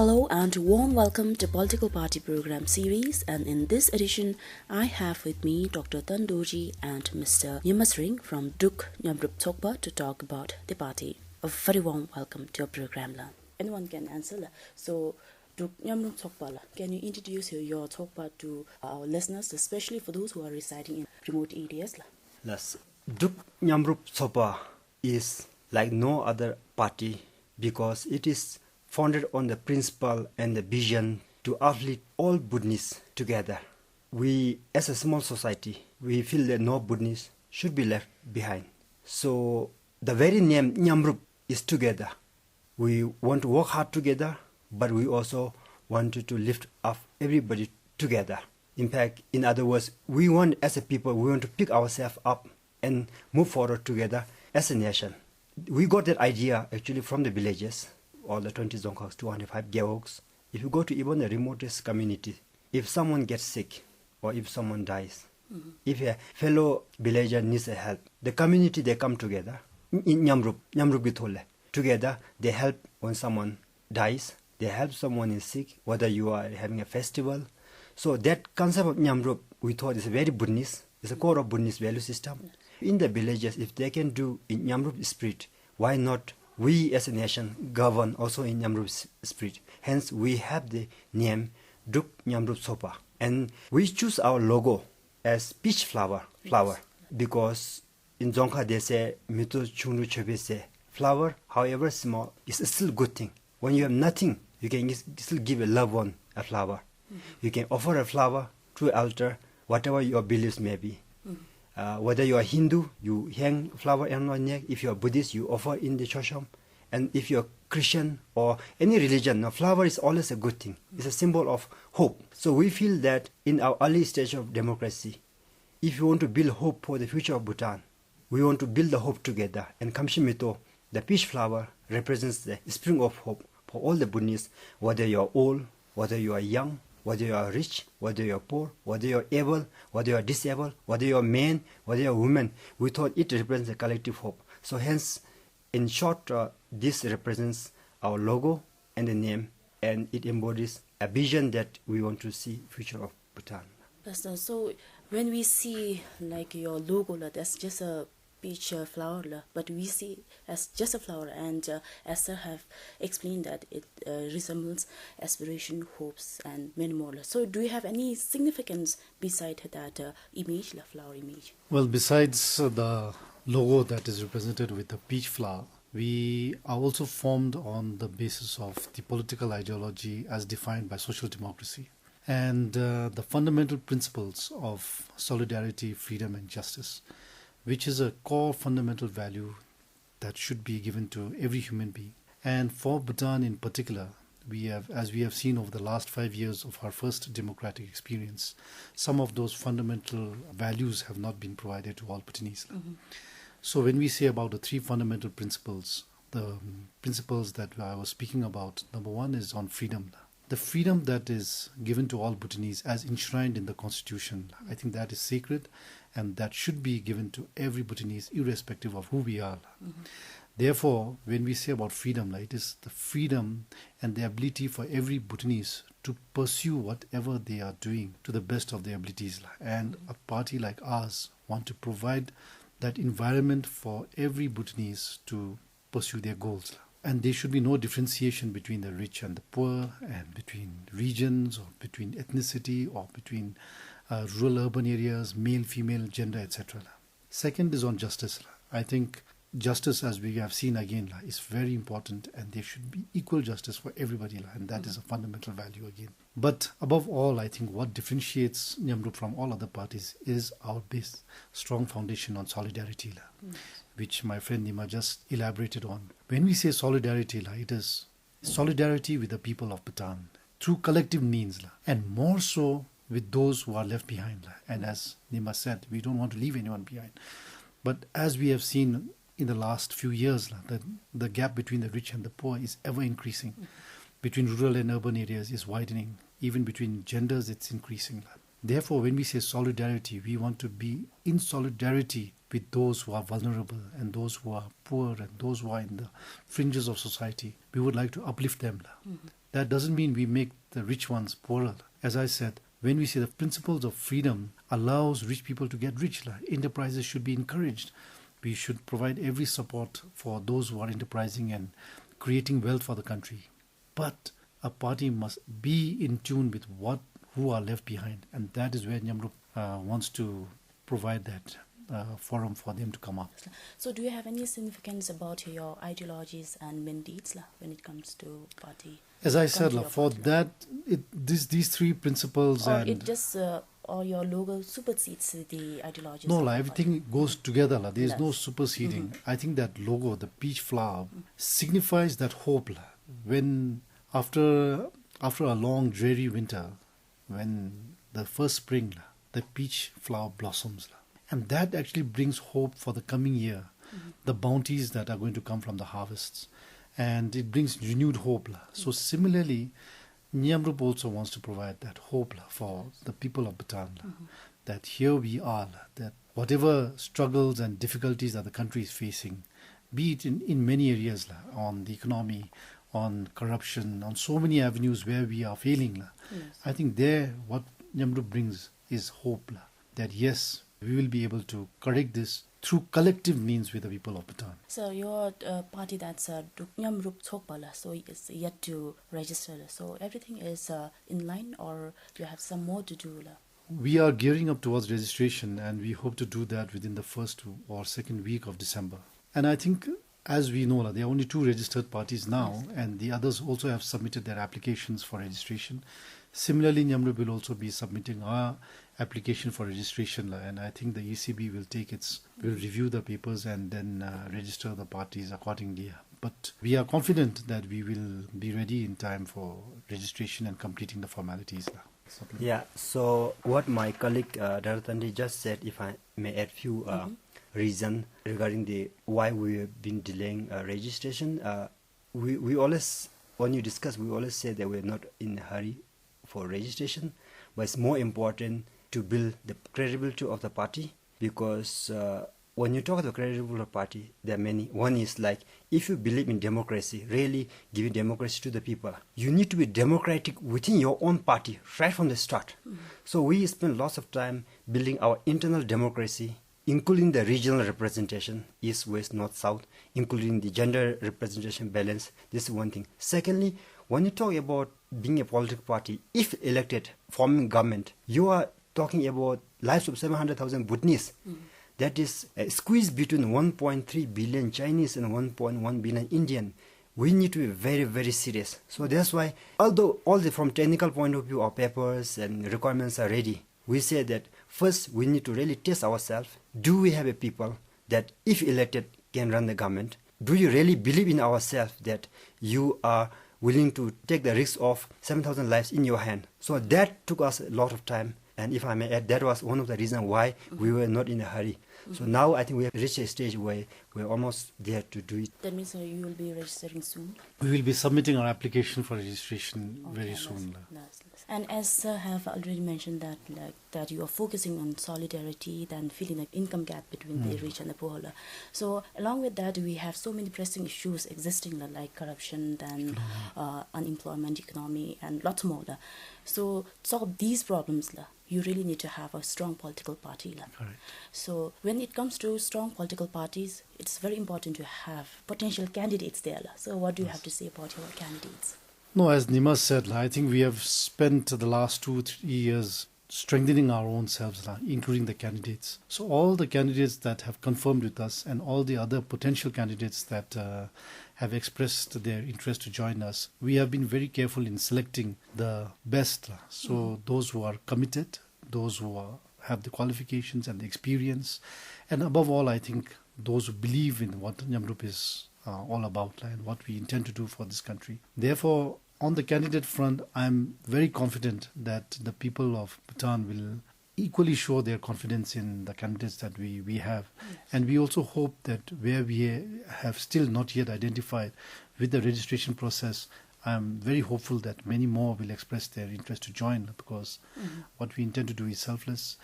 Hello and warm welcome to Political Party Program Series, and in this edition I have with me Dr. Tandoji and Mr. Nyamasring from Druk Nyamrup Tshogpa to talk about the party. A very warm welcome to your program. Anyone can answer. So Druk Nyamrup Tshogpa, can you introduce your Tshogpa to our listeners, especially for those who are residing in remote areas? Yes. Druk Nyamrup Tshogpa is like no other party because it is founded on the principle and the vision to uplift all Bhutanese together. We, as a small society, we feel that no Bhutanese should be left behind. So the very name Nyamrup is together. We want to work hard together, but we also wanted to lift up everybody together. In fact, in other words, we want as a people, we want to pick ourselves up and move forward together as a nation. We got that idea actually from the villages. All the 20 Dzongkhas, 205 Gyawaks. If you go to even the remotest community, if someone gets sick or if someone dies, if a fellow villager needs a help, the community, they come together. In Nyamrup Bithole. Together, they help when someone dies. They help someone is sick, whether you are having a festival. So that concept of Nyamrup, we thought is very Bhutanese. It's a core of Bhutanese value system. In the villages, if they can do in Nyamrup spirit, why not we as a nation govern also in Nyamrup spirit? Hence, we have the name Druk Nyamrup Tshogpa. And we choose our logo as peach flower, because in Dzongkha they say, Mito Chungru Chobe say, flower, however small, is still a good thing. When you have nothing, you can still give a loved one a flower. You can offer a flower to altar, whatever your beliefs may be. Whether you are Hindu, you hang flower on your neck. If you are Buddhist, you offer in the chosham. And if you are Christian or any religion, a flower is always a good thing. It's a symbol of hope. So we feel that in our early stage of democracy, if you want to build hope for the future of Bhutan, we want to build the hope together. And Kamshimito, the peach flower, represents the spring of hope for all the Bhutanese, whether you are old, whether you are young, whether you are rich, whether you are poor, whether you are able, whether you are disabled, whether you are man, whether you are woman. We thought it represents a collective hope. So hence, in short, this represents our logo and the name, and it embodies a vision that we want to see future of Bhutan. So when we see like your logo, that's just a peach flower, but we see as just a flower, and as I have explained that it resembles aspiration, hopes, and many more. So do you have any significance beside that image, the flower image? Well, besides the logo that is represented with the peach flower, we are also formed on the basis of the political ideology as defined by social democracy and the fundamental principles of solidarity, freedom, and justice, which is a core fundamental value that should be given to every human being. And for Bhutan in particular, as we have seen over the last 5 years of our first democratic experience, some of those fundamental values have not been provided to all Bhutanese. So when we say about the three fundamental principles, the principles that I was speaking about, number one is on freedom. The freedom that is given to all Bhutanese as enshrined in the constitution, I think that is sacred, and that should be given to every Bhutanese irrespective of who we are. Therefore, when we say about freedom, it is the freedom and the ability for every Bhutanese to pursue whatever they are doing to the best of their abilities. And a party like ours want to provide that environment for every Bhutanese to pursue their goals. And there should be no differentiation between the rich and the poor, and between regions, or between ethnicity, or between rural, urban areas, male, female, gender, etc. Second is on justice. I think justice, as we have seen again, is very important, and there should be equal justice for everybody, and that is a fundamental value again. But above all, I think what differentiates Nyamrup from all other parties is our base, strong foundation on solidarity, which my friend Nima just elaborated on. When we say solidarity, it is solidarity with the people of Bhutan through collective means, and more so with those who are left behind. And as Nima said, we don't want to leave anyone behind. But as we have seen in the last few years, the gap between the rich and the poor is ever increasing. Between rural and urban areas is widening. Even between genders, it's increasing. Therefore, when we say solidarity, we want to be in solidarity with those who are vulnerable and those who are poor and those who are in the fringes of society. We would like to uplift them. that doesn't mean we make the rich ones poorer. As I said, when we say the principles of freedom allows rich people to get rich, enterprises should be encouraged. We should provide every support for those who are enterprising and creating wealth for the country. But a party must be in tune with who are left behind, and that is where Nyamrup wants to provide that forum for them to come up. So do you have any significance about your ideologies and mandates when it comes to party? As I said, for that, these three principles or and... it just, or your logo supersedes the ideologies? No, everything goes together. There is no superseding. I think that logo, the peach flower, signifies that hope. When after a long dreary winter, when the first spring, the peach flower blossoms. And that actually brings hope for the coming year, the bounties that are going to come from the harvests. And it brings renewed hope. So similarly, Nyamrup also wants to provide that hope for the people of Bhutan, that here we are, that whatever struggles and difficulties that the country is facing, be it in many areas, on the economy, on corruption, on so many avenues where we are failing, I think there what Nyamrup brings is hope, that yes, we will be able to correct this through collective means with the people of Bhutan. So your party, that's Druk Nyamrup Tshogpa, so it's yet to register. So everything is in line, or you have some more to do? We are gearing up towards registration, and we hope to do that within the first or second week of December. And I think, as we know, there are only 2 registered parties now, and the others also have submitted their applications for registration. Similarly, Nyamrup will also be submitting our application for registration, and I think the ECB will review the papers and then register the parties accordingly. But we are confident that we will be ready in time for registration and completing the formalities. Yeah, so what my colleague Dharatandi just said, if I may add few reasons regarding the why we have been delaying registration. We always, when you discuss, we always say that we're not in a hurry for registration, but it's more important to build the credibility of the party, because when you talk about the credibility of the party, there are many. One is if you believe in democracy, really giving democracy to the people, you need to be democratic within your own party right from the start. So we spend lots of time building our internal democracy, including the regional representation, east, west, north, south, including the gender representation balance. This is one thing. Secondly, when you talk about being a political party, if elected, forming government, you are talking about lives of 700,000 Bhutanese. That is a squeeze between 1.3 billion Chinese and 1.1 billion Indian. We need to be very, very serious. So that's why, although from technical point of view, our papers and requirements are ready, we say that first we need to really test ourselves. Do we have a people that, if elected, can run the government? Do you really believe in ourselves that you are willing to take the risk of 7,000 lives in your hand? So that took us a lot of time. And if I may add, that was one of the reasons why we were not in a hurry. So now I think we have reached a stage where we're almost there to do it. That means you will be registering soon? We will be submitting our application for registration very soon. And as have already mentioned that you are focusing on solidarity, then filling the income gap between the rich and the poor. So along with that, we have so many pressing issues existing like corruption, then unemployment, economy, and lots more. So to solve these problems, you really need to have a strong political party. Correct. So when it comes to strong political parties, it's very important to have potential candidates there. So what do you have to say about your candidates? No, as Nima said, I think we have spent the last 2-3 years strengthening our own selves, including the candidates. So all the candidates that have confirmed with us and all the other potential candidates that have expressed their interest to join us, we have been very careful in selecting the best. So those who are committed, those who have the qualifications and the experience, and above all, I think those who believe in what Nyamrup is all about and what we intend to do for this country. Therefore, on the candidate front, I'm very confident that the people of Bhutan will equally show their confidence in the candidates that we have. Yes. And we also hope that where we have still not yet identified with the registration process, I'm very hopeful that many more will express their interest to join, because what we intend to do is selfless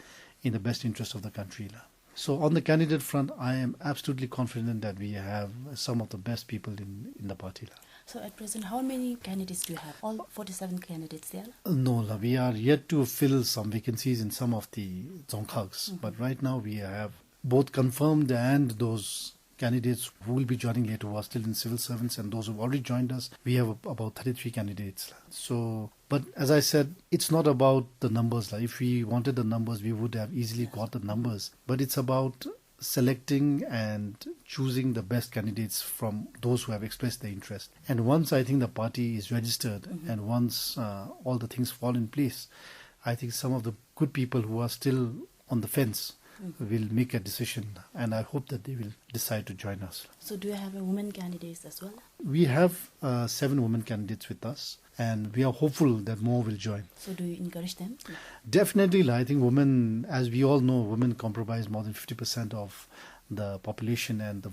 in the best interest of the country. So on the candidate front, I am absolutely confident that we have some of the best people in the party. So at present, how many candidates do you have? All 47 candidates there? No, we are yet to fill some vacancies in some of the dzongkhags. But right now we have both confirmed and those candidates who will be joining later who are still in civil servants and those who have already joined us. We have about 33 candidates. So, but as I said, it's not about the numbers. If we wanted the numbers, we would have easily got the numbers. But it's about selecting and choosing the best candidates from those who have expressed their interest. And once I think the party is registered and once all the things fall in place, I think some of the good people who are still on the fence will make a decision, and I hope that they will decide to join us. So do you have a women candidates as well? We have 7 women candidates with us, and we are hopeful that more will join. So do you encourage them? Definitely, I think women, as we all know, women comprise more than 50% of the population, and the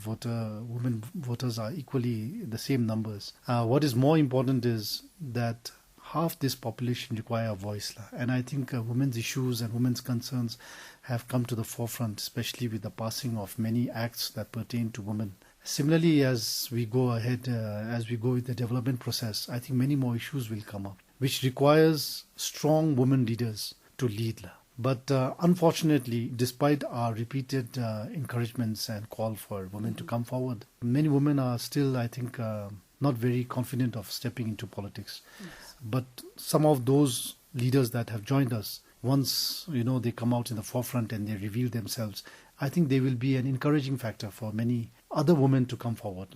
women voters are equally the same numbers. What is more important is that half this population require a voice, and I think women's issues and women's concerns have come to the forefront, especially with the passing of many acts that pertain to women. Similarly, as we go ahead, as we go with the development process, I think many more issues will come up, which requires strong women leaders to lead. But unfortunately, despite our repeated encouragements and call for women to come forward, many women are still, I think, not very confident of stepping into politics. Yes. But some of those leaders that have joined us, once they come out in the forefront and they reveal themselves, I think they will be an encouraging factor for many other women to come forward.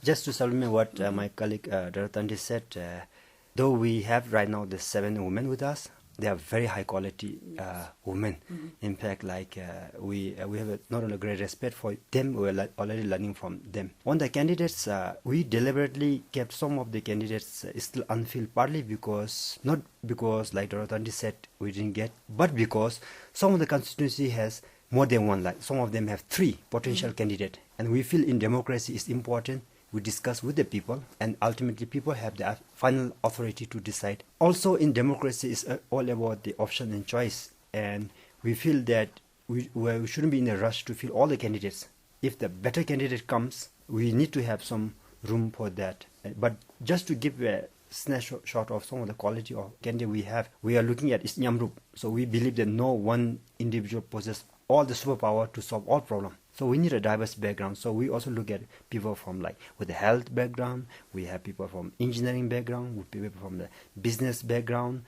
Just to supplement what my colleague Dr. Tandi said, though we have right now the 7 women with us, they are very high quality women. In fact, we have not only great respect for them, we are already learning from them. On the candidates, we deliberately kept some of the candidates still unfilled, partly not because like Dr. Tandi said we didn't get, but because some of the constituency has more than one. Like some of them have 3 potential candidates, and we feel in democracy is important. We discuss with the people, and ultimately people have the final authority to decide. Also in democracy is all about the option and choice, and we feel that we shouldn't be in a rush to fill all the candidates. If the better candidate comes, we need to have some room for that. But just to give a snapshot of some of the quality of candidate we are looking at is Nyamrup. So we believe that no one individual possesses all the superpower to solve all problems. So we need a diverse background. So we also look at people from with the health background. We have people from engineering background. We have people from the business background,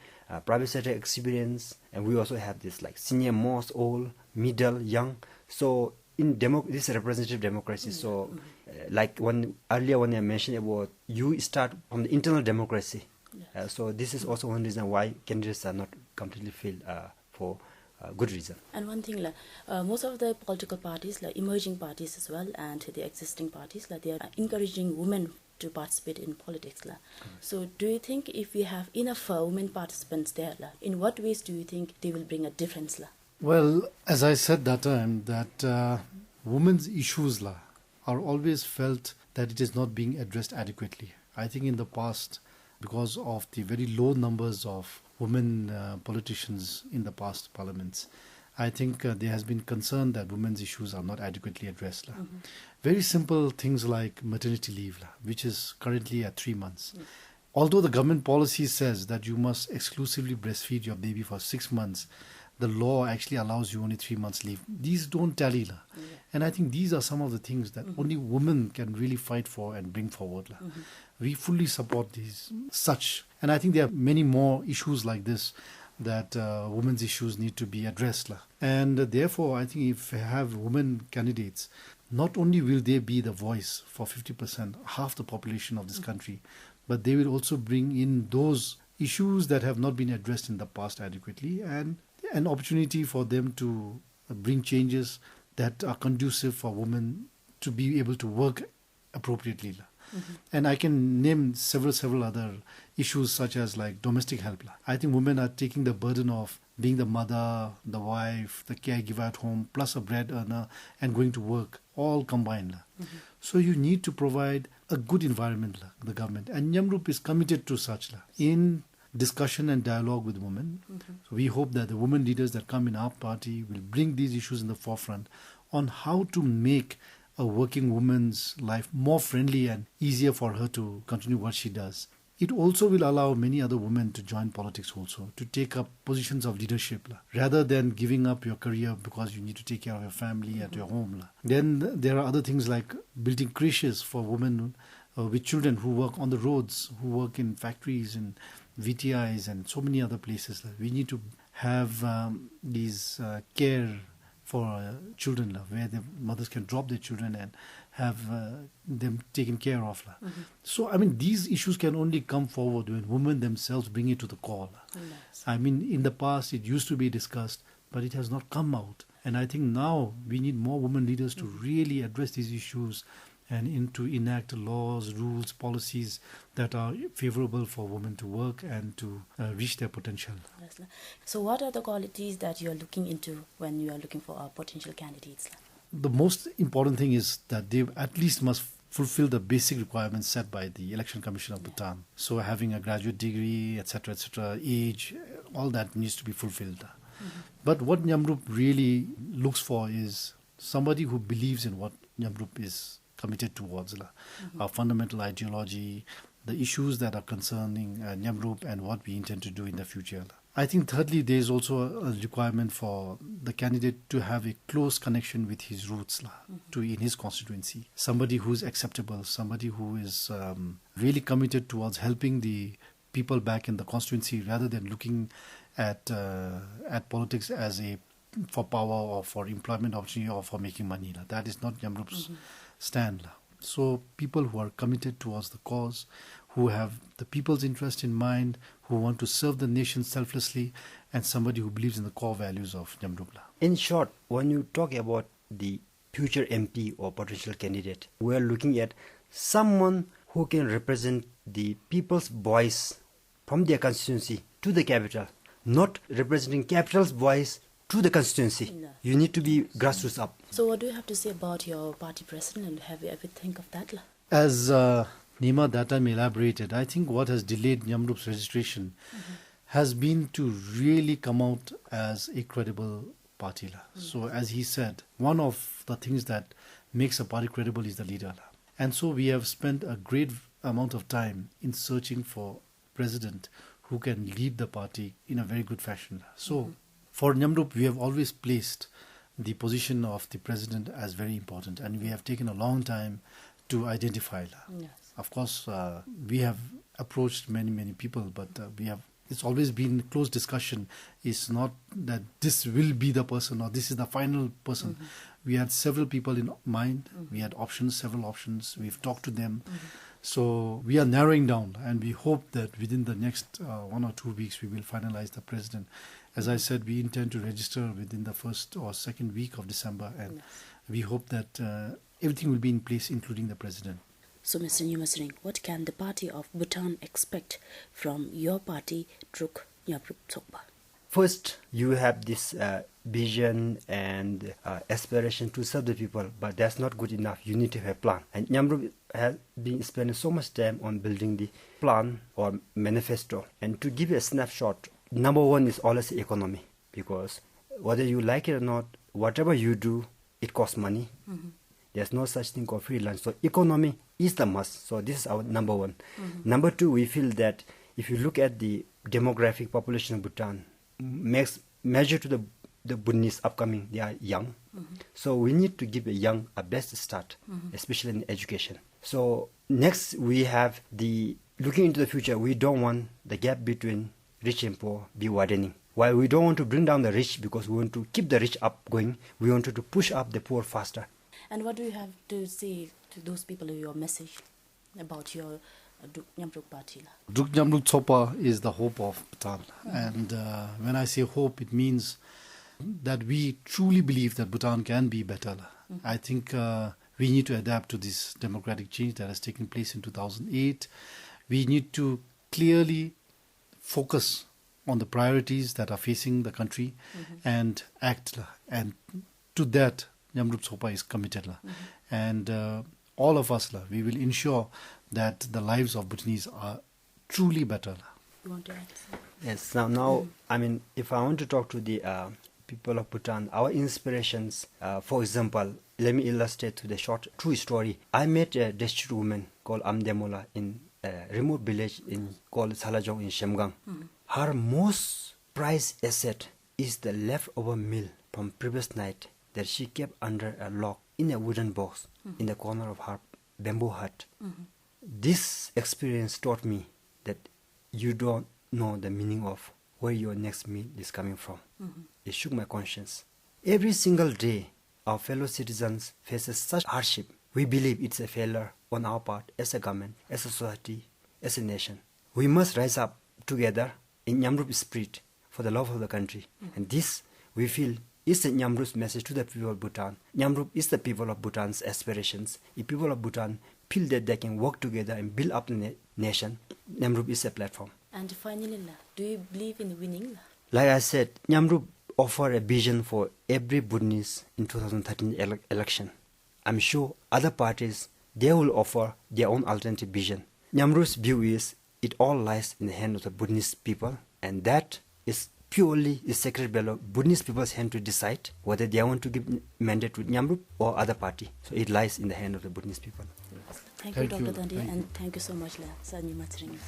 private sector experience, and we also have this senior, most, old, middle, young. So in this is representative democracy. So when I mentioned about you start from the internal democracy. Yes. So this is also one reason why candidates are not completely filled for good reason. And one thing, most of the political parties, emerging parties as well, and the existing parties, they are encouraging women to participate in politics. So do you think if we have enough women participants there, in what ways do you think they will bring a difference? Well, as I said that time, that women's issues are always felt that it is not being addressed adequately. I think in the past, because of the very low numbers of women politicians in the past parliaments, I think there has been concern that women's issues are not adequately addressed. Very simple things like maternity leave, which is currently at 3 months. Although the government policy says that you must exclusively breastfeed your baby for 6 months, the law actually allows you only 3 months leave. These don't tally. And I think these are some of the things that only women can really fight for and bring forward. We fully support these such. And I think there are many more issues like this that women's issues need to be addressed. And therefore, I think if we have women candidates, not only will they be the voice for 50%, half the population of this country, but they will also bring in those issues that have not been addressed in the past adequately, and an opportunity for them to bring changes that are conducive for women to be able to work appropriately. And I can name several other issues such as domestic help. I think women are taking the burden of being the mother, the wife, the caregiver at home, plus a bread earner and going to work, all combined. So you need to provide a good environment, the government. And Nyamrup is committed to such in discussion and dialogue with women. So we hope that the women leaders that come in our party will bring these issues in the forefront on how to make a working woman's life more friendly and easier for her to continue what she does. It also will allow many other women to join politics also, to take up positions of leadership, rather than giving up your career because you need to take care of your family at your home. Then there are other things like building creches for women with children who work on the roads, who work in factories and VTIs and so many other places. We need to have these care for children, where the mothers can drop their children and have them taken care of. So, I mean, these issues can only come forward when women themselves bring it to the core. Yes. I mean, in the past, it used to be discussed, but it has not come out. And I think now we need more women leaders to really address these issues and to enact laws, rules, policies that are favorable for women to work and to reach their potential. Yes. So what are the qualities that you are looking into when you are looking for our potential candidates? The most important thing is that they at least must fulfill the basic requirements set by the Election Commission of Bhutan. So having a graduate degree, etc., age, all that needs to be fulfilled. But what Nyamrup really looks for is somebody who believes in what Nyamrup is committed towards, our fundamental ideology, the issues that are concerning Nyamrup and what we intend to do in the future. I think thirdly, there is also a requirement for the candidate to have a close connection with his roots in his constituency. Somebody who is acceptable, somebody who is really committed towards helping the people back in the constituency rather than looking at politics as for power or for employment opportunity or for making money. That is not Nyamrup's stand. So people who are committed towards the cause, who have the people's interest in mind, who want to serve the nation selflessly, and somebody who believes in the core values of Nyamrup. In short, when you talk about the future MP or potential candidate, we are looking at someone who can represent the people's voice from their constituency to the capital, not representing capital's voice to the constituency. No. You need to be grassroots up. So what do you have to say about your party president, and have you ever think of that? As Nima that time elaborated, I think what has delayed Nyamrup's registration has been to really come out as a credible party. So as he said, one of the things that makes a party credible is the leader. And so we have spent a great amount of time in searching for president who can lead the party in a very good fashion. So for Nyamrup, we have always placed the position of the president as very important, and we have taken a long time to identify. Yes. Of course, we have approached many people, but it's always been close discussion. It's not that this will be the person or this is the final person. We had several people in mind. We had several options. We've talked to them. So we are narrowing down, and we hope that within the next 1 or 2 weeks we will finalize the president. As I said, we intend to register within the first or second week of December, and we hope that everything will be in place, including the president. So, Mr. Nyamrup, what can the party of Bhutan expect from your party, Druk Nyamrup Tshogpa? First, you have this vision and aspiration to serve the people, but that's not good enough. You need to have a plan. And Nyamrup has been spending so much time on building the plan or manifesto. And to give you a snapshot, number one is always the economy, because whether you like it or not, whatever you do, it costs money. There's no such thing called free lunch. So economy is the must. So this is our number one. Number two, we feel that if you look at the demographic population of Bhutan, measure to the Bhutanese upcoming, they are young. So we need to give a best start, especially in education. So next we have looking into the future, we don't want the gap between rich and poor be widening. While we don't want to bring down the rich because we want to keep the rich up going, we wanted to push up the poor faster. And what do you have to say to those people, your message about your Druk Nyamrup party? Druk Nyamrup Tshogpa is the hope of Bhutan. And when I say hope, it means that we truly believe that Bhutan can be better. I think we need to adapt to this democratic change that has taken place in 2008. We need to clearly focus on the priorities that are facing the country and act. And to that, Nyamrup Tshogpa is committed. And all of us, we will ensure that the lives of Bhutanese are truly better. You want to add something? Yes, now I mean, if I want to talk to the people of Bhutan, our inspirations. For example, let me illustrate to the short true story. I met a destitute woman called Amdemola in a remote village called Salajong in Shemgang. Her most prized asset is the leftover meal from previous night that she kept under a log in a wooden box in the corner of her bamboo hut. This experience taught me that you don't know the meaning of where your next meal is coming from. It shook my conscience. Every single day, our fellow citizens faces such hardship. We believe it's a failure on our part as a government, as a society, as a nation. We must rise up together in Nyamrup spirit for the love of the country. And this, we feel, is the Nyamrup's message to the people of Bhutan. Nyamrup is the people of Bhutan's aspirations. If people of Bhutan feel that they can work together and build up the nation, Nyamrup is a platform. And finally, do you believe in winning? Like I said, Nyamrup offered a vision for every Bhutanese in 2013 election. I'm sure other parties, they will offer their own alternative vision. Nyamrup's view is it all lies in the hand of the Bhutanese people, and that is purely the sacred bell of Bhutanese people's hand to decide whether they want to give mandate to Nyamrup or other party. So it lies in the hand of the Bhutanese people. Thank you, Dr. Dandia, and thank you so much, Sir Nyamrup.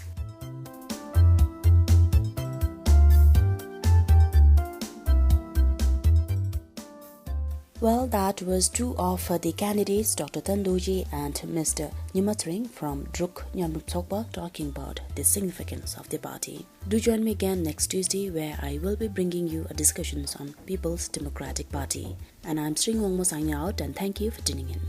Well, that was two of the candidates, Dr. Tandorji and Mr. Nyamrup from Druk Nyamrup Tshogpa, talking about the significance of the party. Do join me again next Tuesday, where I will be bringing you a discussions on People's Democratic Party. And I'm Sring Wongmo signing out, and thank you for tuning in.